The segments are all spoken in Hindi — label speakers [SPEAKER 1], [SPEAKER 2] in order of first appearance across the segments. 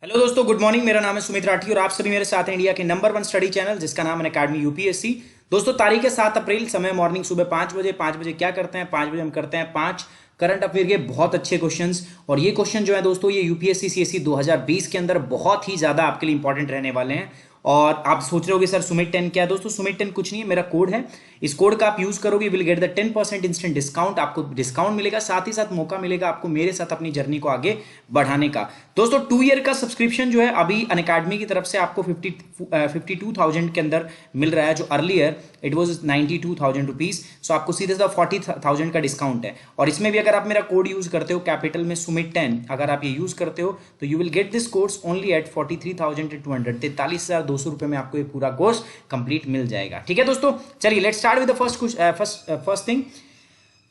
[SPEAKER 1] हेलो दोस्तों, गुड मॉर्निंग। मेरा नाम है सुमित राठी और आप सभी मेरे साथ हैं इंडिया के नंबर 1 स्टडी चैनल जिसका नाम है अकेडमी यूपीएससी। दोस्तों, तारीख है 7 अप्रैल, समय मॉर्निंग सुबह 5 बजे। 5 बजे क्या करते हैं? 5 बजे हम करते हैं 5 करंट अफेयर के बहुत अच्छे क्वेश्चंस। और ये क्वेश्चन जो है दोस्तों, ये यूपीएससी सीएससी 2020 के अंदर बहुत ही ज्यादा आपके लिए इंपॉर्टेंट रहने वाले हैं। और आप सोच रहे होगे सर सुमित 10 क्या है? दोस्तों, सुमित 10 कुछ नहीं है, मेरा कोड है। इस कोड का आप यूज करोगे, will get the 10% instant discount. आपको डिस्काउंट मिलेगा, साथ ही साथ मौका मिलेगा आपको मेरे साथ अपनी जर्नी को आगे बढ़ाने का। दोस्तों, 2 ईयर का सब्सक्रिप्शन जो है अभी अनअकैडमी की तरफ से आपको 52,000 के अंदर मिल रहा है, जो अर्लियर इट वॉज 92,000 रुपीज। सो आपको सीधे सीधा 40,000 का डिस्काउंट है। और इसमें भी अगर आप मेरा कोड यूज करते हो कैपिटल में सुमित 10, अगर आप ये यूज करते हो तो you will get this course only at 43,200, 43,200 रुपए में आपको ये पूरा कोर्स कंप्लीट मिल जाएगा। ठीक है दोस्तों, चलिए let's start with the first thing.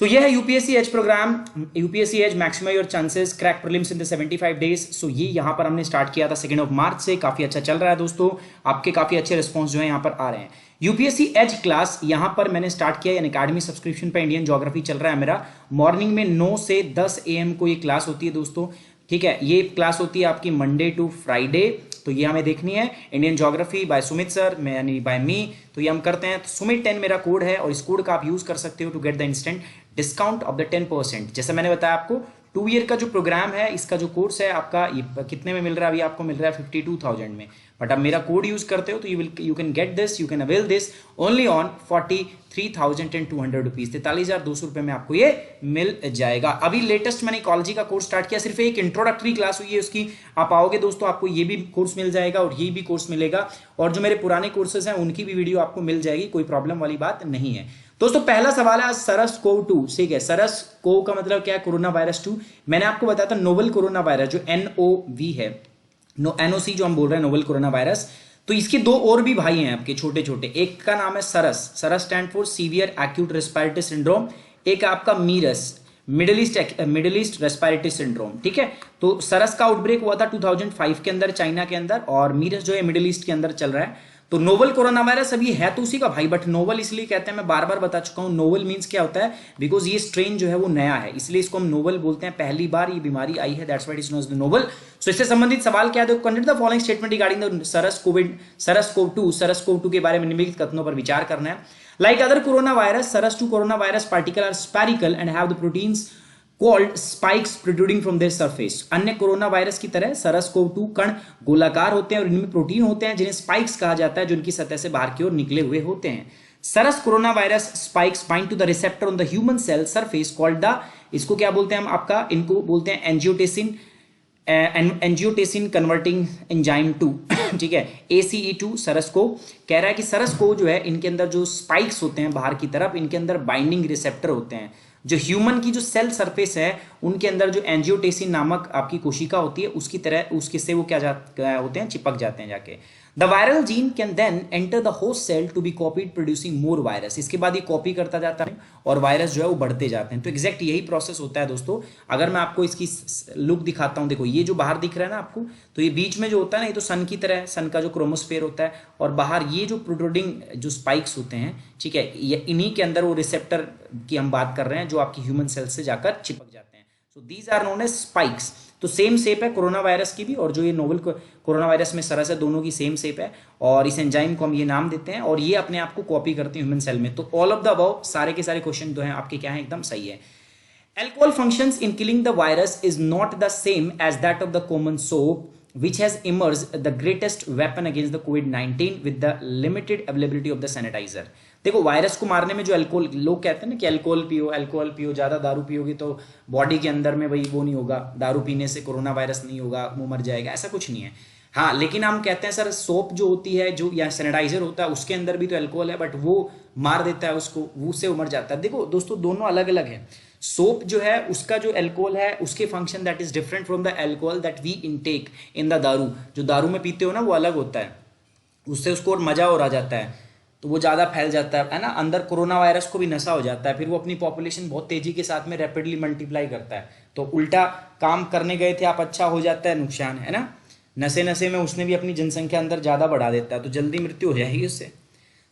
[SPEAKER 1] तो ये है UPSC edge program, UPSC edge maximize your chances crack prelims in the 75 days. So ये यहाँ पर हमने स्टार्ट किया था 2 मार्च से। काफी अच्छा चल रहा है दोस्तों, आपके काफी अच्छे रिस्पॉन्स जो है यहाँ पर आ रहे हैं। यूपीएससी एज क्लास यहाँ पर मैंने स्टार्ट किया है अकेडमी सब्सक्रिप्शन पे। इंडियन ज्योग्राफी चल रहा है मेरा। मॉर्निंग में 9 से 10 AM को ये क्लास होती है दोस्तों। ठीक है, ये क्लास होती है आपकी मंडे टू फ्राइडे। तो ये हमें देखनी है Indian geography bye Sumit sir, यानी बाय मी। तो ये हम करते हैं। तो सुमित 10 मेरा कोड है और इस कोड का आप यूज कर सकते हो to get the instant discount of the 10%। जैसे मैंने बताया आपको, 2 ईयर का जो प्रोग्राम है, इसका जो कोर्स है आपका, ये कितने में मिल रहा है? अभी आपको मिल रहा है 52,000 में। बट आप मेरा कोड यूज करते हो तो you can get this, you can avail this only on 43,200 rupees. 43,200 रुपए में आपको ये मिल जाएगा। अभी लेटेस्ट मैंने इकोलॉजी का कोर्स स्टार्ट किया, सिर्फ एक इंट्रोडक्टरी क्लास हुई है उसकी। आप आओगे दोस्तों, आपको ये भी कोर्स मिल जाएगा और ये भी कोर्स मिलेगा। और जो मेरे पुराने कोर्सेज हैं उनकी भी वीडियो आपको मिल जाएगी, कोई प्रॉब्लम वाली बात नहीं है। दोस्तों, पहला सवाल है सरस कोव 2। ठीक है, सरस कोव का मतलब क्या है? Corona virus 2। मैंने आपको बताया था नोवल कोरोना वायरस जो NOV है, NOC जो हम बोल रहे हैं, नोवल कोरोना वायरस। तो इसके 2 और भी भाई हैं आपके छोटे छोटे। एक का नाम है SARS, SARS stand for severe acute respiratory syndrome. एक आपका MERS, Middle East respiratory syndrome. ठीक है, तो सरस का आउटब्रेक हुआ था 2005 के अंदर चाइना के अंदर, और मीरस जो है मिडिल ईस्ट के अंदर चल रहा है। तो नोवल कोरोना वायरस अभी है तो उसी का भाई, बट नोवल इसलिए कहते हैं, मैं बार बार बता चुका हूं। नोवल मींस क्या होता है? बिकॉज ये स्ट्रेन जो है वो नया है, इसलिए इसको हम नोवल बोलते हैं। पहली बार ये बीमारी आई है, that's why it is known as the novel. So इससे संबंधित सवाल क्या है? देखो, consider the following statement regarding the SARS-CoV-2 के बारे में निम्नलिखित कथनों पर विचार करना है। Like other corona virus, SARS-2 corona virus particle are spherical and have the proteins called spikes protruding from their surface. अन्य कोरोना वायरस की तरह SARS-CoV-2 कण गोलाकार होते हैं और इनमें प्रोटीन होते हैं जिन्हें स्पाइक्स कहा जाता है, जो इनकी सतह से बाहर की ओर निकले हुए होते हैं। SARS corona virus spikes bind to the receptor on the human cell surface called the, इसको क्या बोलते हैं हम आपका? इनको बोलते हैं एंजियोटेसिन कन्वर्टिंग एंजाइम 2। ठीक है, ACE2। सरस को कह रहा है कि सरस को जो है, इनके अंदर जो स्पाइक्स होते हैं बाहर की तरफ, इनके अंदर बाइंडिंग रिसेप्टर होते हैं। जो ह्यूमन की जो सेल सरफेस है उनके अंदर जो एंजियोटेसिन नामक आपकी कोशिका होती है, उसकी तरह उसके से वो क्या होते हैं? चिपक जाते हैं जाके। The viral gene can then enter the host cell to be copied producing more virus. इसके बाद ये कॉपी करता जाता है और वायरस जो है वो बढ़ते जाते हैं। तो एग्जैक्ट यही प्रोसेस होता है दोस्तों। अगर मैं आपको इसकी लुक दिखाता हूं, देखो ये जो बाहर दिख रहा है ना आपको, तो ये बीच में जो होता है ना, ये तो सन की तरह, सन का जो क्रोमोस्फेयर होता है, और बाहर ये जो प्रोट्रूडिंग जो स्पाइक्स होते हैं, ठीक है, ये इन्हीं के अंदर वो रिसेप्टर की हम बात कर रहे हैं जो आपकी ह्यूमन सेल से जाकर चिपक जाते हैं। So these are known as spikes. तो सेम शेप है कोरोना वायरस की भी, और जो ये नोवल कोरोना वायरस में सरस है, दोनों की सेम शेप है। और इस एंजाइम को हम ये नाम देते हैं, और ये अपने आप को कॉपी करते हैं ह्यूमन सेल में। तो ऑल ऑफ द अबव, सारे के सारे क्वेश्चन जो हैं आपके क्या है? एकदम सही है। Alcohol functions in killing the virus is not the same as that of the common soap, which has emerged the greatest weapon against the COVID-19 with the limited availability of the sanitizer। देखो, वायरस को मारने में जो अल्कोहल, लोग कहते हैं ना कि अल्कोहल पियो, ज्यादा दारू पियोगे तो बॉडी के अंदर में वही वो नहीं होगा, दारू पीने से कोरोना वायरस नहीं होगा, मुंह मर जाएगा, ऐसा कुछ नहीं है। हाँ, लेकिन हम कहते हैं सर सोप जो होती है, जो या सैनिटाइजर होता है, उसके अंदर भी तो अल्कोहल है, बट वो मार देता है उसको, उससे उमर जाता है। देखो दोस्तों, दोनों अलग अलग है। सोप जो है उसका जो अल्कोहल है, उसके function that is different from the alcohol that we intake in the daru. जो दारू में पीते हो ना, वो अलग होता है, उससे उसको और मजा और आ जाता है, तो वो ज़्यादा फैल जाता है ना। अंदर कोरोना वायरस को भी नशा हो जाता है, फिर वो अपनी पॉपुलेशन बहुत तेजी के साथ में रैपिडली मल्टीप्लाई करता है। तो उल्टा काम करने गए थे आप, अच्छा हो जाता है, नुकसान है ना। नशे नशे में उसने भी अपनी जनसंख्या अंदर ज़्यादा बढ़ा देता है, तो जल्दी मृत्यु हो जाएगी उससे।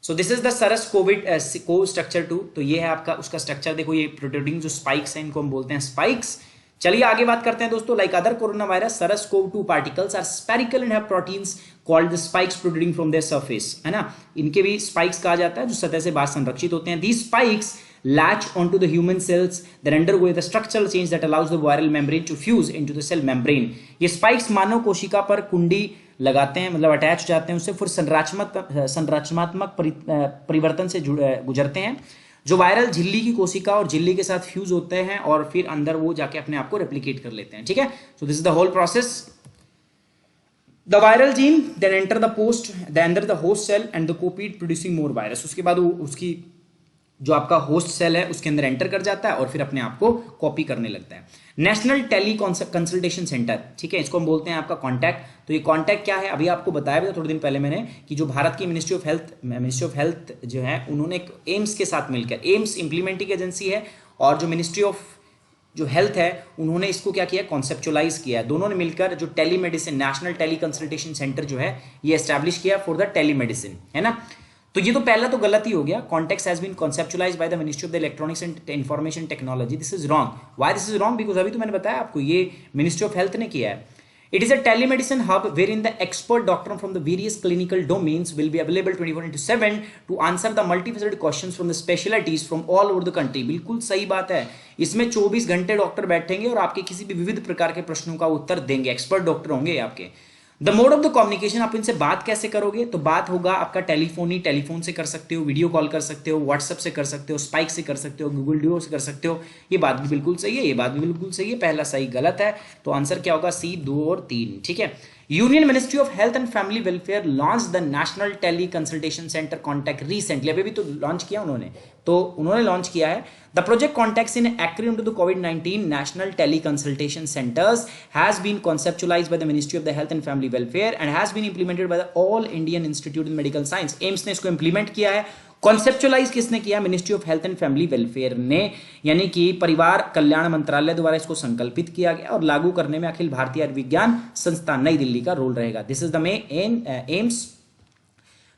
[SPEAKER 1] सो this is the Saras Covid को स्ट्रक्चर 2। तो ये है आपका उसका स्ट्रक्चर। देखो, ये प्रोटीन जो स्पाइक्स हैं, इनको हम बोलते हैं स्पाइक्स। चलिए आगे बात करते हैं दोस्तों। Like other corona virus, SARS-CoV-2 particles are spherical and have proteins called the spikes protruding from their surface, है ना। इनके भी स्पाइक्स कहा जाता है जो सतह से बाहर संरक्षित होते हैं। These spikes latch onto the human cells that undergo the structural change that allows the viral membrane to fuse into the cell membrane। ये स्पाइक्स मानव कोशिका पर कुंडी लगाते हैं, मतलब अटैच हो जाते हैं उससे, फिर संरचनात्मक परिवर्तन से गुजरते हैं जो वायरल झिल्ली की कोशिका और झिल्ली के साथ फ्यूज होते हैं और फिर अंदर वो जाके अपने आप को रेप्लिकेट कर लेते हैं, ठीक है। So this is the whole process. The viral gene then enter the host cell and the copied producing more virus। उसके बाद वो उसकी जो आपका होस्ट सेल है उसके अंदर एंटर कर जाता है और फिर अपने आप को कॉपी करने लगता है। नेशनल टेली कंसल्टेशन सेंटर, ठीक है, इसको हम बोलते हैं आपका कॉन्टैक्ट। तो ये कॉन्टैक्ट क्या है, अभी आपको बताया था थोड़े दिन पहले मैंने कि जो भारत की मिनिस्ट्री ऑफ हेल्थ जो है उन्होंने एक एम्स के साथ मिलकर, एम्स इंप्लीमेंटिंग एजेंसी है और जो मिनिस्ट्री ऑफ जो हेल्थ है उन्होंने इसको क्या किया, कॉन्सेप्चुलाइज किया। दोनों ने मिलकर जो telemedicine, national tele consultation centre जो है ये एस्टैब्लिश किया फॉर द टेलीमेडिसिन, है ना। तो ये तो पहला तो गलत ही हो गया। Contact has been conceptualized by the ministry of the electronics and information technology. This is wrong. Why this is wrong? Because अभी तो मैंने बताया आपको ये मिनिस्ट्री ऑफ हेल्थ ने किया है। It is a telemedicine hub wherein the expert doctor from the various clinical domains will be available 24/7 to answer the multifaceted questions from the specialties from all over the country। बिल्कुल सही बात है, इसमें 24 घंटे डॉक्टर बैठेंगे और आपके किसी भी विविध प्रकार के प्रश्नों का उत्तर देंगे। एक्सपर्ट डॉक्टर होंगे आपके। The mode of the communication, आप इनसे बात कैसे करोगे? तो बात होगा आपका टेलीफोन से कर सकते हो, वीडियो कॉल कर सकते हो, व्हाट्सएप से कर सकते हो, स्पाइक से कर सकते हो, गूगल ड्यूओ से कर सकते हो। ये बात भी बिल्कुल सही है, ये बात भी बिल्कुल सही है। पहला सही गलत है, तो आंसर क्या होगा? सी, 2 और 3, ठीक है। Union ministry of health and family welfare launch the national tele consultation centre contact recently. अभी भी तो लॉन्च किया उन्होंने, तो उन्होंने लॉन्च किया है। The project contacts in acronym to the कोविड-19 national tele consultation centres has been conceptualized by the Ministry of the Health and Family Welfare and has been implemented by the All Indian Institute of Medical Science। AIIMS ने इसको इंप्लीमेंट किया है। कॉन्सेप्चुलाइज किसने किया? Ministry of health and family welfare ने, यानी कि परिवार कल्याण मंत्रालय द्वारा इसको संकल्पित किया गया और लागू करने में अखिल भारतीय आयुर्विज्ञान संस्थान नई दिल्ली का रोल रहेगा। This is the AIIMS.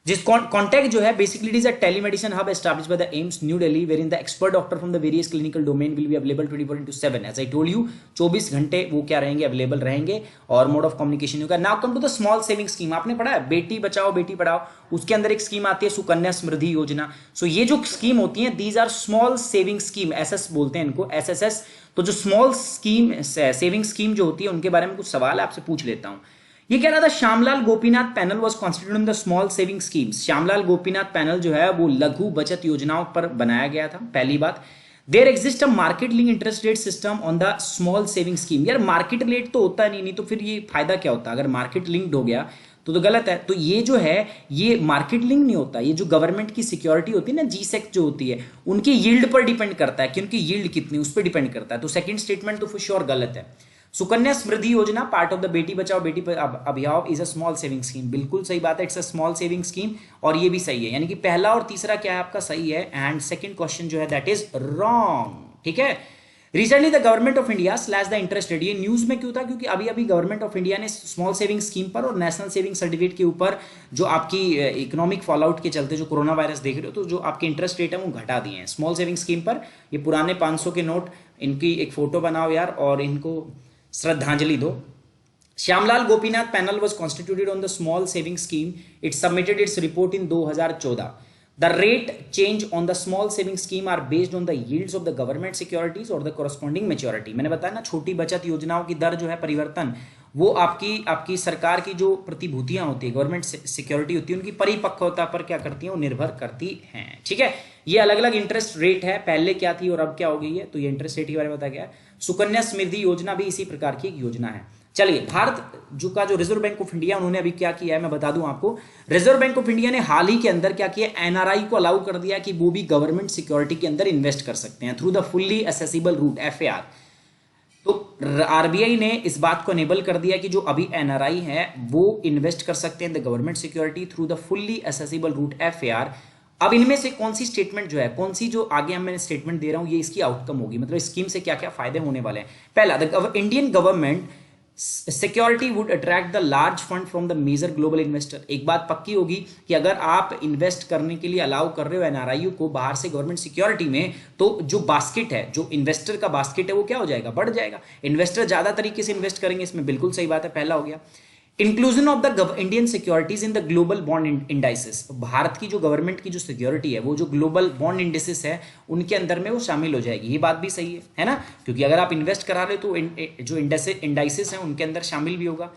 [SPEAKER 1] जिस कॉन्टैक्ट जो है basically it is a telemedicine hub established by the AIIMS New Delhi where in the expert doctor from the various clinical domain will be available 24/7। As I told you, 24 घंटे वो क्या रहेंगे, अवेलेबल रहेंगे। और मोड ऑफ कम्युनिकेशन होगा। Now come to the small saving scheme. आपने पढ़ा है बेटी बचाओ बेटी पढ़ाओ, उसके अंदर एक स्कीम आती है सुकन्या समृद्धि योजना। सो ये जो स्कीम होती है these are small saving scheme, SS बोलते हैं इनको, एसएसएस। तो जो स्मॉल स्कीम सेविंग स्कीम जो होती है उनके बारे में कुछ सवाल आपसे पूछ लेता हूं। ये कह रहा था Shyamlal Gopinath panel was constituted in the small saving schemes. Shyamlal Gopinath panel जो है वो लघु बचत योजनाओं पर बनाया गया था। पहली बात, there exist a market link interest rate system on the small saving scheme. यार मार्केट रेट तो होता नहीं तो फिर ये फायदा क्या होता? अगर मार्केट लिंक्ड हो गया तो गलत है। तो ये जो है ये मार्केट लिंक नहीं होता। ये जो गवर्नमेंट की सिक्योरिटी होती है ना, जीसेक जो होती है, उनकी यील्ड पर डिपेंड करता है कि उनकी यील्ड कितनी, उस पर डिपेंड करता है। तो सेकंड स्टेटमेंट तो फॉर श्योर गलत है। सुकन्या समृद्धि योजना part of the Beti Bachao Beti अभियान is a small saving scheme. बिल्कुल सही बात है, it's a small saving scheme और ये भी सही है। यानी कि पहला और तीसरा क्या है आपका सही है एंड सेकंड क्वेश्चन जो है दैट इज रॉन्ग, ठीक है। Recently the government of India slash the interest rate, ये न्यूज में क्यों था? क्योंकि अभी अभी गवर्नमेंट ऑफ इंडिया ने स्मॉल सेविंग स्कीम पर और नेशनल सेविंग सर्टिफिकेट के ऊपर जो आपकी इकोनॉमिक फॉलआउट के चलते जो कोरोना वायरस देख रहे हो, तो जो आपके इंटरेस्ट रेट है वो घटा दिए हैं स्मॉल सेविंग स्कीम पर। ये पुराने 500 के नोट, इनकी एक फोटो बनाओ यार और इनको श्रद्धांजलि दो। Shyamlal Gopinath panel was constituted on the small saving scheme. It submitted its report in 2014. The rate change on the small saving scheme are based on the yields of the government securities or the corresponding maturity। मैंने बताया ना, छोटी बचत योजनाओं की दर जो है परिवर्तन, वो आपकी सरकार की जो प्रतिभूतियां होती है, गवर्नमेंट सिक्योरिटी होती है, उनकी परिपक्वता पर क्या करती है, वो निर्भर करती हैं, ठीक है। ये अलग अलग इंटरेस्ट रेट है, पहले क्या थी और अब क्या हो गई है, तो ये इंटरेस्ट रेट के बारे में बताया गया है। सुकन्या समृद्धि योजना भी इसी प्रकार की एक योजना है। चलिए, भारत का जो रिजर्व बैंक ऑफ इंडिया, उन्होंने अभी क्या किया है मैं बता दूं आपको। रिजर्व बैंक ऑफ इंडिया ने हाल ही के अंदर क्या किया, एनआरआई को अलाउ कर दिया कि वो भी गवर्नमेंट सिक्योरिटी के अंदर इन्वेस्ट कर सकते हैं through the fully accessible route, FAR. तो आरबीआई ने इस बात को एनेबल कर दिया कि जो अभी एनआरआई है वो इन्वेस्ट कर सकते हैं the government security through the fully accessible route, FAR. अब इनमें से कौन सी स्टेटमेंट जो है, कौन सी जो आगे मैं स्टेटमेंट दे रहा हूं, ये इसकी आउटकम होगी, मतलब स्कीम से क्या क्या फायदे होने वाले हैं। पहला, the Indian government security would attract the large fund from the major global investor. एक बात पक्की होगी कि अगर आप इन्वेस्ट करने के लिए अलाउ कर रहे हो एनआरआई को बाहर से गवर्नमेंट सिक्योरिटी में, तो जो बास्केट है, जो इन्वेस्टर का बास्केट है, वो क्या हो जाएगा, बढ़ जाएगा। इन्वेस्टर ज्यादा तरीके से इन्वेस्ट करेंगे इसमें, बिल्कुल सही बात है, पहला हो गया। Inclusion of the Indian securities in the global bond indices, Bharat की जो गवर्नमेंट की जो सिक्योरिटी है वो जो ग्लोबल बॉन्ड इंडाइसेस है उनके अंदर में वो शामिल हो जाएगी। ये बात भी सही है ना, क्योंकि अगर आप इन्वेस्ट करा रहे हो तो जो इंडाइसेस हैं उनके अंदर शामिल भी होगा।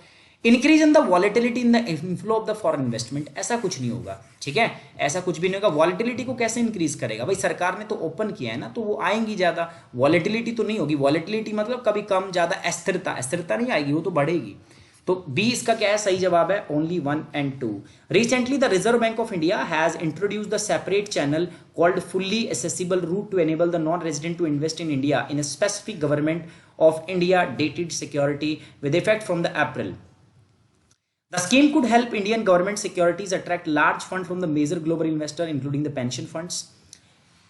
[SPEAKER 1] Increase in the volatility in the inflow of the foreign investment, ऐसा कुछ नहीं होगा, ठीक है, ऐसा कुछ भी नहीं होगा। वॉलेटिलिटी को कैसे इंक्रीज करेगा भाई, सरकार ने तो ओपन किया है ना, तो वो आएंगी ज्यादा, वॉलेटिलिटी तो नहीं होगी। वॉलेटिलिटी मतलब कभी कम ज्यादा, अस्थिरता नहीं आएगी, वो तो बढ़ेगी। तो बी इसका क्या है, सही जवाब है, only 1 and 2। Recently the Reserve Bank of India has introduced the separate channel called fully accessible route to enable the non resident to invest in India in a specific government of India dated security with effect from the April. The scheme could help Indian government securities attract large funds from the major global investor, including the pension funds.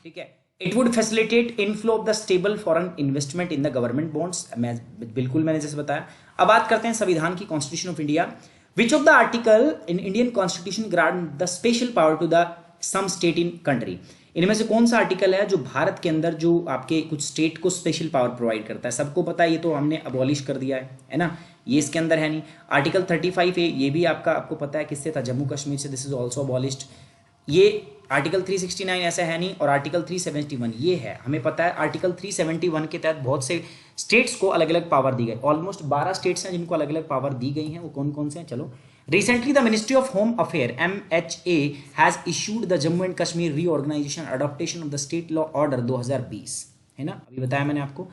[SPEAKER 1] ठीक है, it would facilitate inflow of the stable foreign investment in the government bonds. बिल्कुल मैंने जैसे बताया। अब बात करते हैं संविधान की, constitution of India. Which of the article in Indian Constitution grant the special power to the some state in country? इनमें से कौन सा आर्टिकल है जो भारत के अंदर जो आपके कुछ स्टेट को स्पेशल पावर प्रोवाइड करता है? सबको पता है, ये तो हमने अबॉलिश कर दिया है ना, ये इसके अंदर है नहीं। आर्टिकल 35 है, ये भी आपको पता है किससे था, जम्मू कश्मीर से, दिस इज ऑल्सो अबॉलिश्ड। ये आर्टिकल 369 ऐसा है नहीं, और आर्टिकल 371 ये है, हमें पता है। आर्टिकल 371 के तहत बहुत से स्टेट्स को अलग अलग पावर दी गई, ऑलमोस्ट 12 स्टेट्स हैं जिनको अलग अलग पावर दी गई हैं। वो कौन कौन से हैं, चलो। Recently, the Ministry of Home Affairs (MHA) has issued the Jammu and Kashmir Reorganization Adaptation of the State Law Order 2020, है ना, अभी बताया मैंने आपको।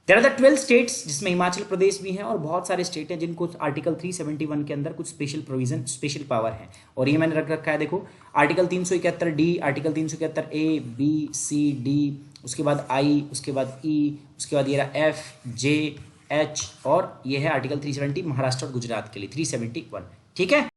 [SPEAKER 1] There are the 12 states जिसमें हिमाचल प्रदेश भी हैं, और बहुत सारे स्टेट हैं जिनको आर्टिकल 371 के अंदर कुछ स्पेशल प्रोविजन, स्पेशल पावर है, और ये मैंने रख रखा है, देखो। आर्टिकल 371 डी, आर्टिकल 371 ए, बी, सी, डी, उसके बाद आई, उसके बाद ई, उसके बाद ये रहा एफ, जे, एच, और ये है आर्टिकल 370 महाराष्ट्र और गुजरात के लिए 371, ठीक है।